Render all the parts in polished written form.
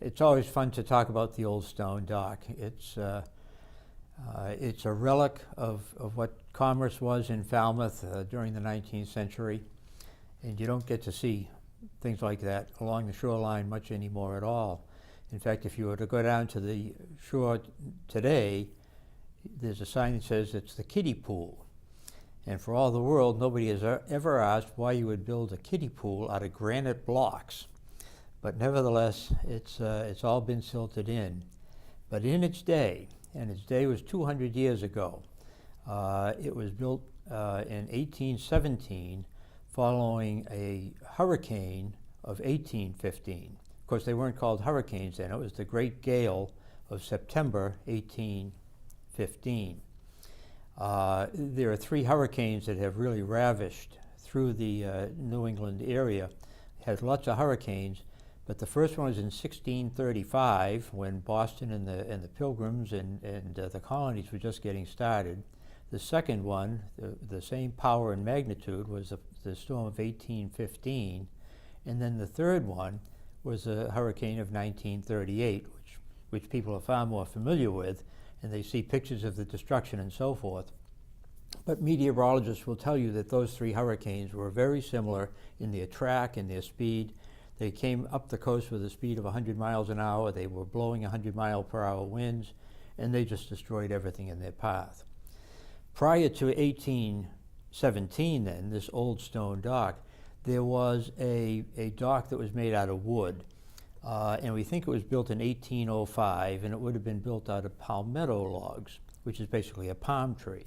It's always fun to talk about the old stone dock. It's a relic of what commerce was in Falmouth during the 19th century, and you don't get to see things like that along the shoreline much anymore at all. In fact, if you were to go down to the shore today, there's a sign that says it's the kiddie pool. And for all the world, nobody has ever asked why you would build a kiddie pool out of granite blocks. But nevertheless, it's all been silted in. But in its day, and its day was 200 years ago, it was built in 1817 following a hurricane of 1815. Of course, they weren't called hurricanes then. It was the Great Gale of September 1815. There are 3 hurricanes that have really ravished through the New England area. It had lots of hurricanes, but the first one was in 1635 when Boston and the Pilgrims and the colonies were just getting started. The second one, the same power and magnitude, was the storm of 1815. And then the third one was a hurricane of 1938, which people are far more familiar with, and they see pictures of the destruction and so forth. But meteorologists will tell you that those 3 hurricanes were very similar in their track and their speed. They came up the coast with a speed of 100 miles an hour. They were blowing 100-mile-per-hour winds, and they just destroyed everything in their path. Prior to 1817, then, this old stone dock, there was a dock that was made out of wood. And we think it was built in 1805, and it would have been built out of palmetto logs, which is basically a palm tree.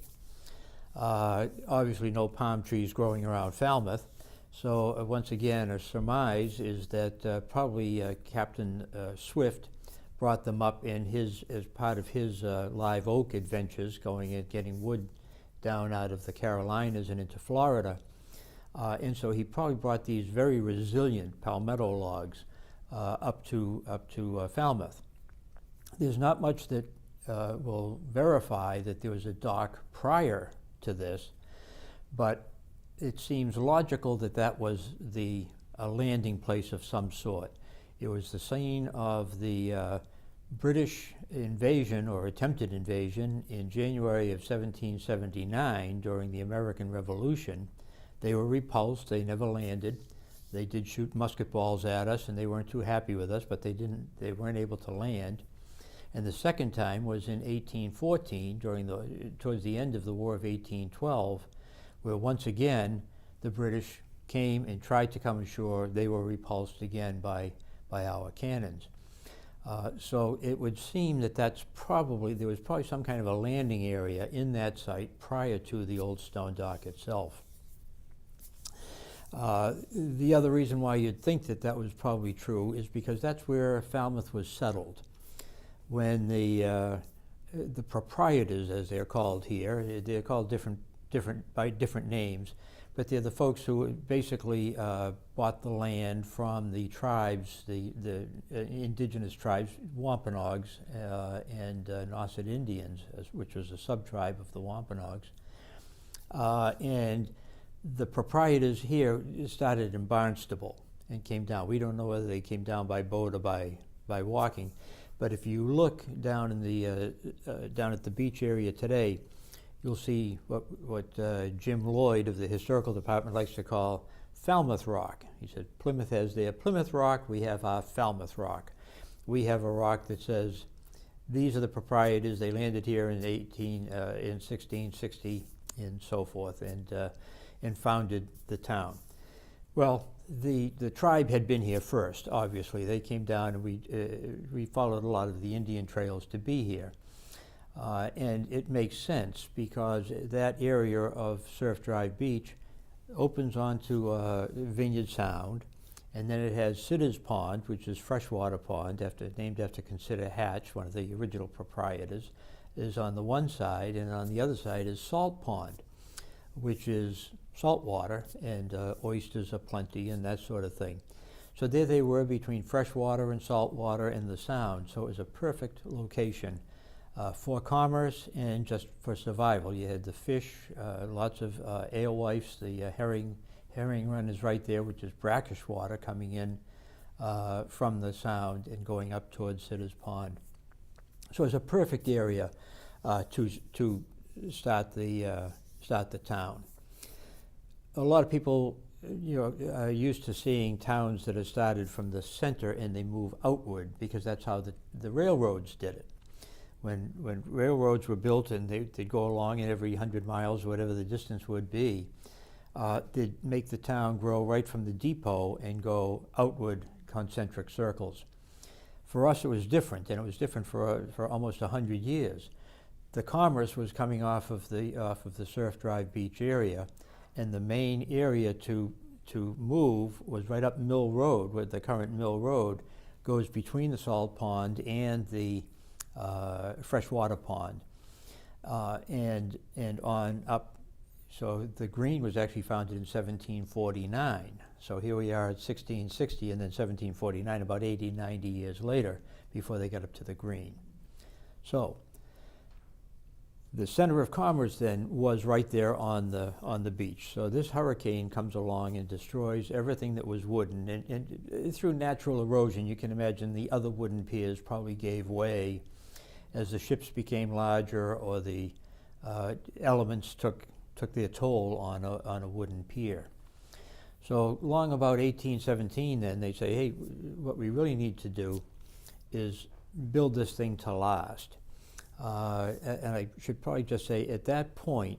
Obviously no palm trees growing around Falmouth, so once again a surmise is that probably Captain Swift brought them up as part of his live oak adventures, going and getting wood down out of the Carolinas and into Florida. And so he probably brought these very resilient palmetto logs up to Falmouth. There's not much that will verify that there was a dock prior to this, but it seems logical that that was a landing place of some sort. It was the scene of the British invasion or attempted invasion in January of 1779 during the American Revolution. They were repulsed, they never landed. They did shoot musket balls at us, and they weren't too happy with us, but they weren't able to land. And the second time was in 1814, towards the end of the War of 1812, where once again the British came and tried to come ashore. They were repulsed again by our cannons. So it would seem that there was probably some kind of a landing area in that site prior to the old stone dock itself. The other reason why you'd think that was probably true is because that's where Falmouth was settled. When the proprietors, as they're called here, they're called by different names, but they're the folks who basically bought the land from the tribes, the indigenous tribes, Wampanoags and Nauset Indians, which was a sub-tribe of the Wampanoags. And the proprietors here started in Barnstable and came down. We don't know whether they came down by boat or by walking, but if you look down down at the beach area today, you'll see what Jim Lloyd of the Historical Department likes to call Falmouth Rock. He said Plymouth has their Plymouth Rock, we have our Falmouth Rock. We have a rock that says these are the proprietors. They landed here in 1660 and so forth, and founded the town. Well, the tribe had been here first, obviously. They came down, and we followed a lot of the Indian trails to be here. And it makes sense because that area of Surf Drive Beach opens onto Vineyard Sound, and then it has Sitter's Pond, which is freshwater pond, named after Consider Hatch, one of the original proprietors, is on the one side, and on the other side is Salt Pond, which is salt water, and oysters are plenty and that sort of thing. So there they were between freshwater and salt water and the Sound, so it was a perfect location for commerce and just for survival. You had the fish, lots of alewives, the herring run is right there, which is brackish water coming in from the Sound and going up towards Sitter's Pond. So it's a perfect area to start the town. A lot of people, are used to seeing towns that are started from the center and they move outward, because that's how the railroads did it. When railroads were built and they'd go along, and every 100 miles, whatever the distance would be, they'd make the town grow right from the depot and go outward concentric circles. For us, it was different, and it was different for almost 100 years. The commerce was coming off of the Surf Drive Beach area, and the main area to move was right up Mill Road, where the current Mill Road goes between the salt pond and the freshwater pond, and on up. So the green was actually founded in 1749. So here we are at 1660, and then 1749, about 80, 90 years later, before they got up to the green. So the center of commerce then was right there on the beach. So this hurricane comes along and destroys everything that was wooden, and through natural erosion, you can imagine the other wooden piers probably gave way as the ships became larger, or the elements took their toll on a wooden pier. So long about 1817, then they say, hey, what we really need to do is build this thing to last. And I should probably just say, at that point,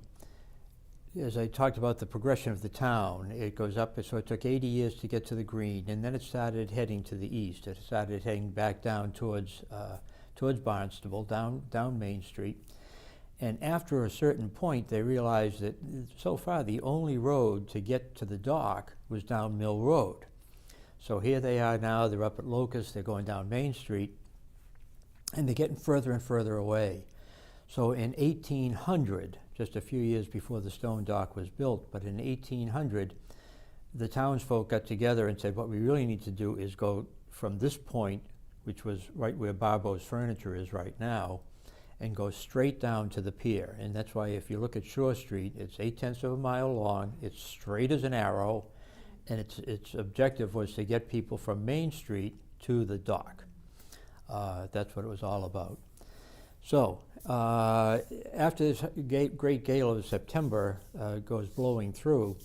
as I talked about the progression of the town, it goes up, so it took 80 years to get to the green, and then it started heading to the east. It started heading back down towards Barnstable, down Main Street. And after a certain point, they realized that so far the only road to get to the dock was down Mill Road. So here they are now, they're up at Locust, they're going down Main Street, and they're getting further and further away. So in 1800, just a few years before the stone dock was built, but in 1800, the townsfolk got together and said, what we really need to do is go from this point, which was right where Barbo's Furniture is right now, and go straight down to the pier. And that's why if you look at Shore Street, it's 0.8 of a mile long, it's straight as an arrow, and its objective was to get people from Main Street to the dock. That's what it was all about. So after this great gale of September goes blowing through,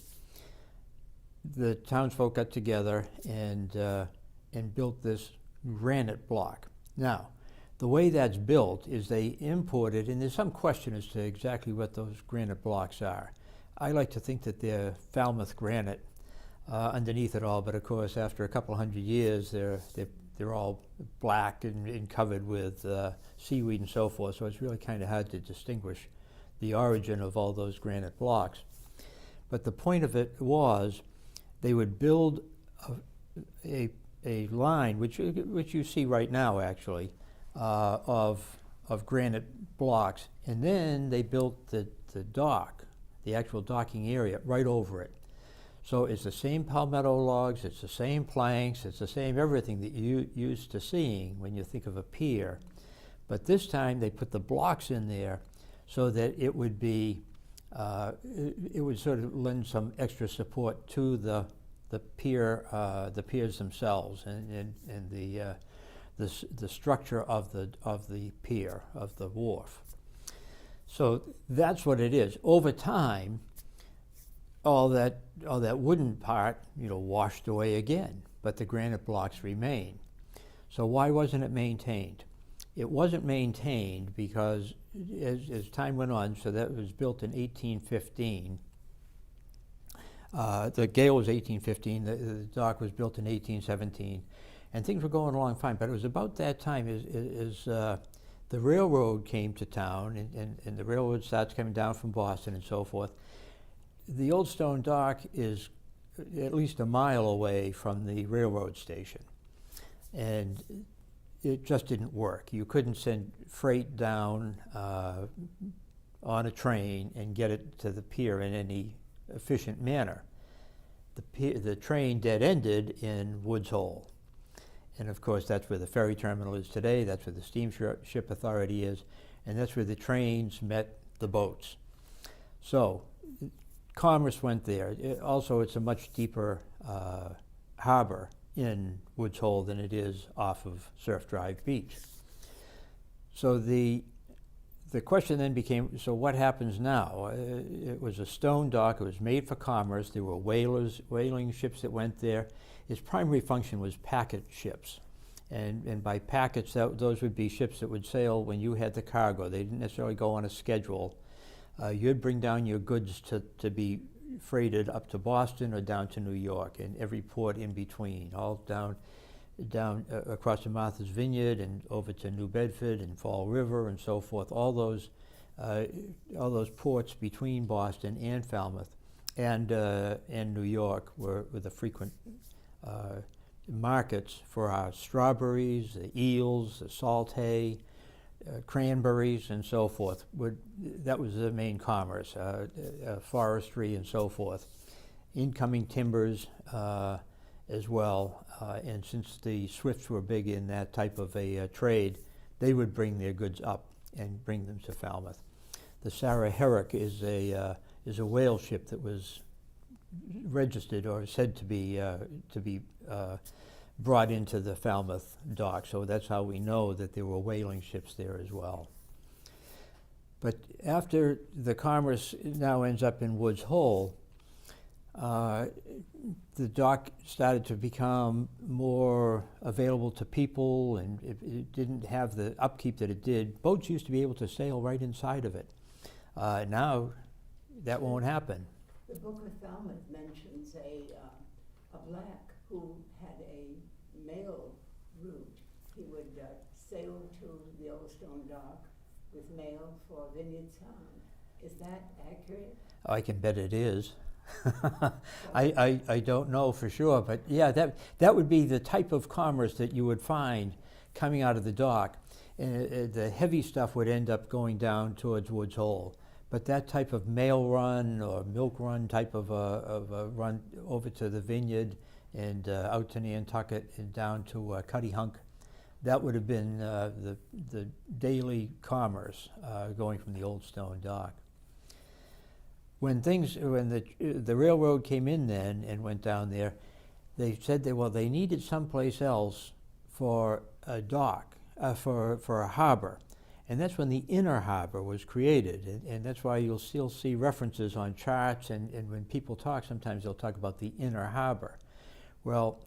the townsfolk got together and built this granite block. Now, the way that's built is they imported, and there's some question as to exactly what those granite blocks are. I like to think that they're Falmouth granite underneath it all, but of course after a couple hundred years they're all black and covered with seaweed and so forth, so it's really kind of hard to distinguish the origin of all those granite blocks. But the point of it was they would build a line, which you see right now actually, of granite blocks, and then they built the dock, the actual docking area, right over it. So it's the same palmetto logs, it's the same planks, it's the same everything that you're used to seeing when you think of a pier. But this time they put the blocks in there so that it would be, it would sort of lend some extra support to the piers themselves, and the structure of the pier, of the wharf. So that's what it is. Over time, all that wooden part, washed away again, but the granite blocks remain. So why wasn't it maintained? It wasn't maintained because as time went on, so that was built in 1815. The gale was 1815, the dock was built in 1817, and things were going along fine, but it was about that time as the railroad came to town, and the railroad starts coming down from Boston and so forth. The old stone dock is at least a mile away from the railroad station, and it just didn't work. You couldn't send freight down on a train and get it to the pier in any efficient manner. The train dead-ended in Woods Hole. And of course, that's where the ferry terminal is today, that's where the steamship authority is, and that's where the trains met the boats. So commerce went there. Also, it's a much deeper harbor in Woods Hole than it is off of Surf Drive Beach. So the question then became, so what happens now? It was a stone dock. It was made for commerce. There were whaling ships that went there. Its primary function was packet ships. And by packets, those would be ships that would sail when you had the cargo. They didn't necessarily go on a schedule. You'd bring down your goods to be freighted up to Boston or down to New York, and every port in between, all down across the Martha's Vineyard and over to New Bedford and Fall River and so forth. All those ports between Boston and Falmouth and New York were the frequent markets for our strawberries, the eels, the salt hay, cranberries, and so forth. That was the main commerce, forestry and so forth. Incoming timbers as well, and since the Swifts were big in that type of a trade, they would bring their goods up and bring them to Falmouth. The Sarah Herrick is a whale ship that was registered or said to be brought into the Falmouth dock, so that's how we know that there were whaling ships there as well. But after the commerce now ends up in Woods Hole, the dock started to become more available to people, and it didn't have the upkeep that it did. Boats used to be able to sail right inside of it. Now that won't happen. The Book of Falmouth mentions a black who had a mail route. He would sail to the Yellowstone dock with mail for Vineyard Sound. Is that accurate? I can bet it is. I don't know for sure, but yeah, that would be the type of commerce that you would find coming out of the dock. And the heavy stuff would end up going down towards Woods Hole. But that type of mail run or milk run type of a run over to the Vineyard and out to Nantucket and down to Cuttyhunk, that would have been the daily commerce going from the old stone dock. When the railroad came in then and went down there, they said they needed someplace else for a dock, for a harbor. And that's when the inner harbor was created. And that's why you'll still see references on charts, and when people talk, sometimes they'll talk about the inner harbor. Well,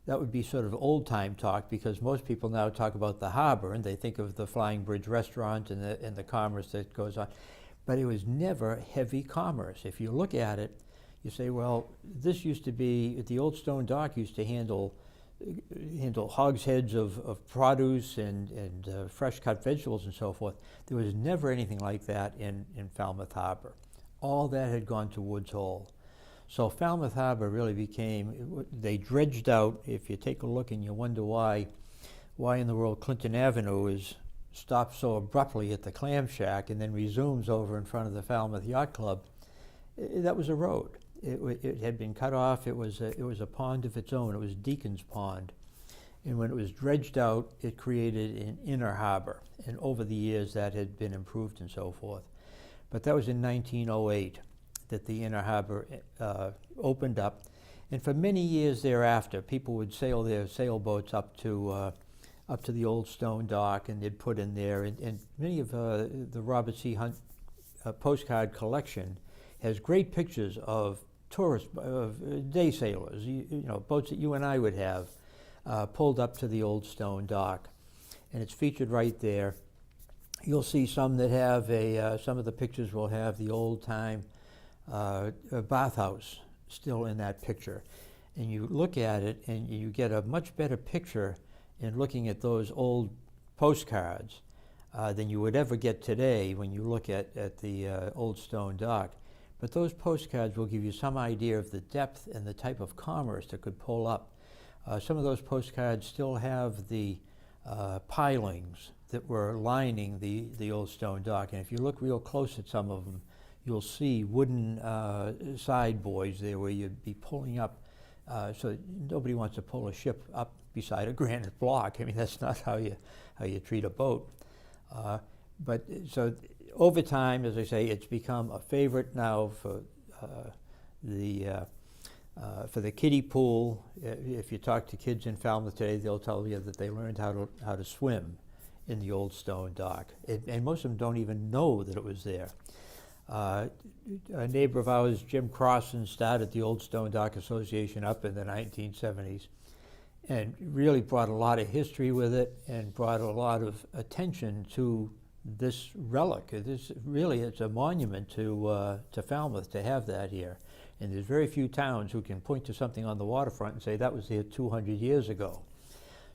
that would be sort of old-time talk, because most people now talk about the harbor, and they think of the Flying Bridge restaurant and the commerce that goes on. But it was never heavy commerce. If you look at it, you say, well, this used to be, the old stone dock used to handle hogsheads of produce and fresh cut vegetables and so forth. There was never anything like that in Falmouth Harbor. All that had gone to Woods Hole. So Falmouth Harbor really became, they dredged out. If you take a look and you wonder why in the world Clinton Avenue is stopped so abruptly at the Clam Shack and then resumes over in front of the Falmouth Yacht Club, that was a road. It had been cut off. It was a pond of its own. It was Deacon's Pond. And when it was dredged out, it created an inner harbor. And over the years, that had been improved and so forth. But that was in 1908 that the inner harbor opened up. And for many years thereafter, people would sail their sailboats up to the old stone dock, and they'd put in there. And many of the Robert C. Hunt postcard collection has great pictures of tourist, day sailors, you know, boats that you and I would have, pulled up to the old stone dock. And it's featured right there. You'll see some that have some of the pictures will have the old time bathhouse still in that picture. And you look at it and you get a much better picture in looking at those old postcards than you would ever get today when you look at the old stone dock. But those postcards will give you some idea of the depth and the type of commerce that could pull up. Some of those postcards still have the pilings that were lining the old stone dock. And if you look real close at some of them, you'll see wooden side buoys there where you'd be pulling up. So nobody wants to pull a ship up beside a granite block. I mean, that's not how you treat a boat. But so over time, as I say, it's become a favorite now for the For the kiddie pool, if you talk to kids in Falmouth today, they'll tell you that they learned how to swim in the old stone dock. And most of them don't even know that it was there. A neighbor of ours, Jim Crossan, started the Old Stone Dock Association up in the 1970s and really brought a lot of history with it and brought a lot of attention to this relic. It's a monument to Falmouth to have that here. And there's very few towns who can point to something on the waterfront and say that was here 200 years ago.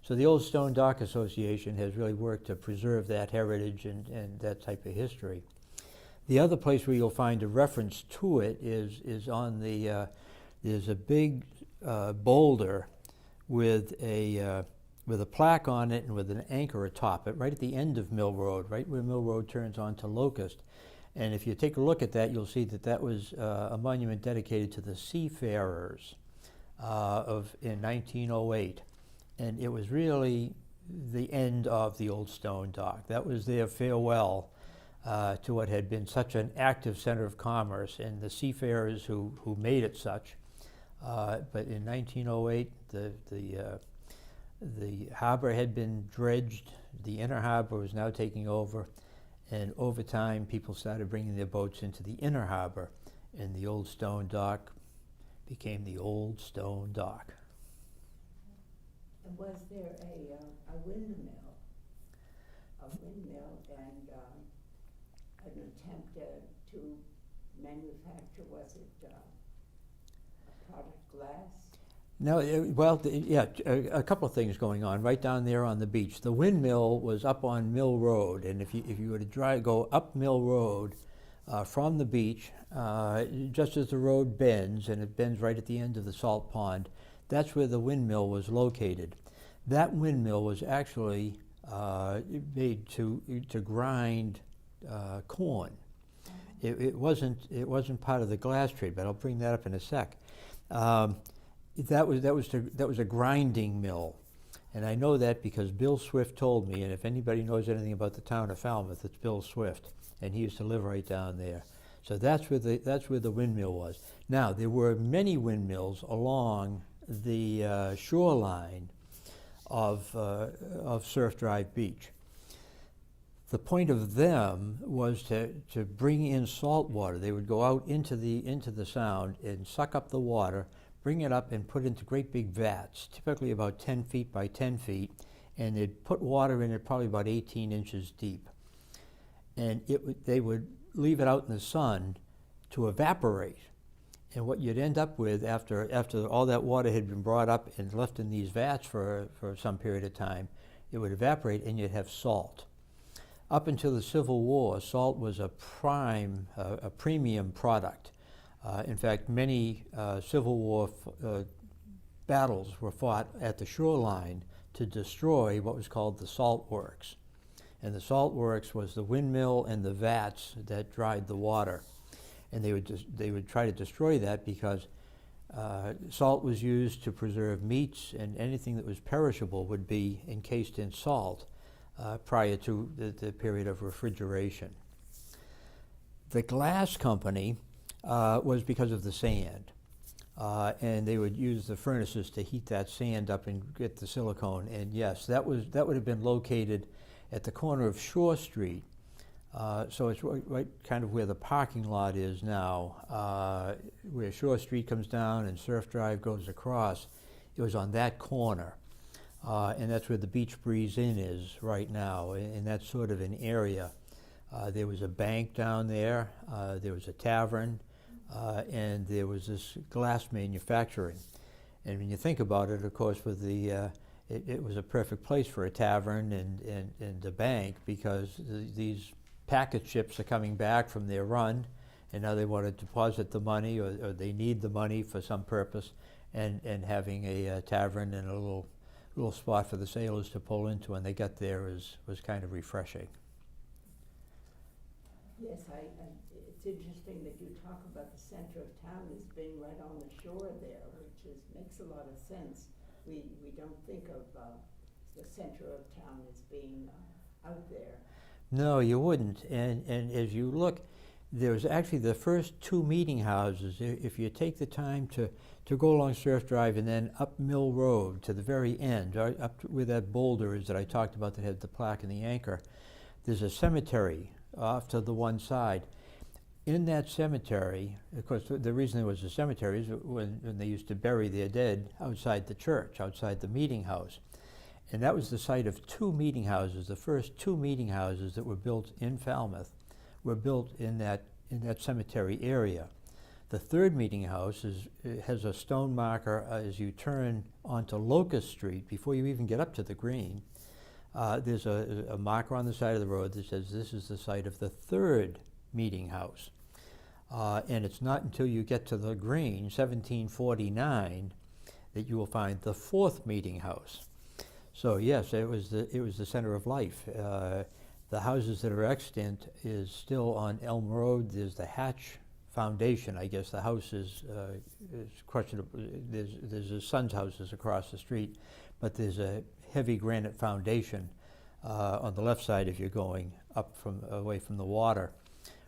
So the Old Stone Dock Association has really worked to preserve that heritage and that type of history. The other place where you'll find a reference to it is on the, there's a big boulder with a plaque on it and with an anchor atop it, right at the end of Mill Road, right where Mill Road turns onto Locust. And if you take a look at that, you'll see that that was a monument dedicated to the seafarers in 1908. And it was really the end of the Old Stone Dock. That was their farewell to what had been such an active center of commerce and the seafarers who made it such. But in 1908, the harbor had been dredged. The inner harbor was now taking over. And over time, people started bringing their boats into the inner harbor, and the Old Stone Dock became the Old Stone Dock. And was there a windmill? A windmill and an attempt to manufacture, was it a product glass? No, a couple of things going on right down there on the beach. The windmill was up on Mill Road, and if you were to go up Mill Road from the beach, just as the road bends, and it bends right at the end of the salt pond, that's where the windmill was located. That windmill was actually made to grind corn. It wasn't part of the glass trade, but I'll bring that up in a sec. That was a grinding mill, and I know that because Bill Swift told me. And if anybody knows anything about the town of Falmouth, it's Bill Swift, and he used to live right down there. So that's where the windmill was. Now there were many windmills along the shoreline of Surf Drive Beach. The point of them was to bring in salt water. They would go out into the sound and suck up the water, bring it up and put it into great big vats, typically about 10 feet by 10 feet, and they'd put water in it probably about 18 inches deep. And they would leave it out in the sun to evaporate. And what you'd end up with after all that water had been brought up and left in these vats for some period of time, it would evaporate and you'd have salt. Up until the Civil War, salt was a premium product. In fact, many Civil War battles were fought at the shoreline to destroy what was called the salt works. And the salt works was the windmill and the vats that dried the water. And they would try to destroy that because salt was used to preserve meats, and anything that was perishable would be encased in salt prior to the period of refrigeration. The glass company was because of the sand. And they would use the furnaces to heat that sand up and get the silicone. And yes, that would have been located at the corner of Shore Street. So it's right kind of where the parking lot is now, where Shore Street comes down and Surf Drive goes across. It was on that corner. And that's where the Beach Breeze Inn is right now, and that's sort of an area. There was a bank down there, there was a tavern, and there was this glass manufacturing. And when you think about it, of course, with the it was a perfect place for a tavern and a bank, because these packet ships are coming back from their run, and now they want to deposit the money, or they need the money for some purpose, and having a tavern and a little spot for the sailors to pull into when they got there was kind of refreshing. Yes, it's interesting that you talk about the center of town as being right on the shore there, which makes a lot of sense. We don't think of the center of town as being out there. No, you wouldn't. And as you look, there was actually the first two meeting houses. If you take the time to go along Surf Drive and then up Mill Road to the very end, right, up to where that boulder is that I talked about that had the plaque and the anchor, there's a cemetery off to the one side. In that cemetery, of course, the reason there was a cemetery is when they used to bury their dead outside the church, outside the meeting house. And that was the site of two meeting houses. The first two meeting houses that were built in Falmouth were built in that cemetery area. The third meeting house has a stone marker as you turn onto Locust Street. Before you even get up to the green, there's a marker on the side of the road that says this is the site of the third meeting house. And it's not until you get to the green, 1749, that you will find the fourth meeting house. So yes, it was the center of life. The houses that are extant is still on Elm Road. There's the Hatch Foundation. I guess the house is questionable. There's his son's houses across the street, but there's a heavy granite foundation on the left side if you're going up away from the water,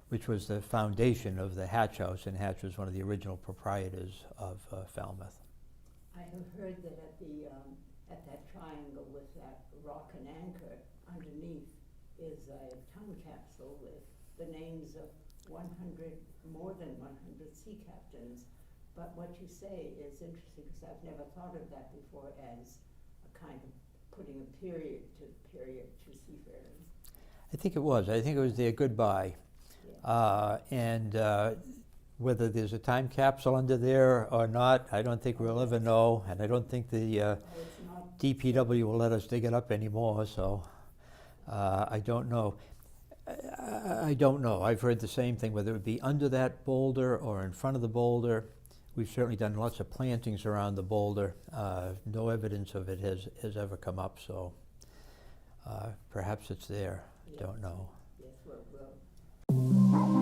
which was the foundation of the Hatch House, and Hatch was one of the original proprietors of Falmouth. I have heard that at that triangle with that rock and anchor underneath is a time capsule with the names of more than 100 sea captains. But what you say is interesting because I've never thought of that before as a kind of putting a period to seafaring. I think it was. I think it was their goodbye. Yeah. And whether there's a time capsule under there or not, I don't think we'll ever know, and I don't think the DPW will let us dig it up anymore, so I don't know. I don't know. I've heard the same thing, whether it would be under that boulder or in front of the boulder. We've certainly done lots of plantings around the boulder. No evidence of it has ever come up, so perhaps it's there. Yes. Don't know. Yes, well.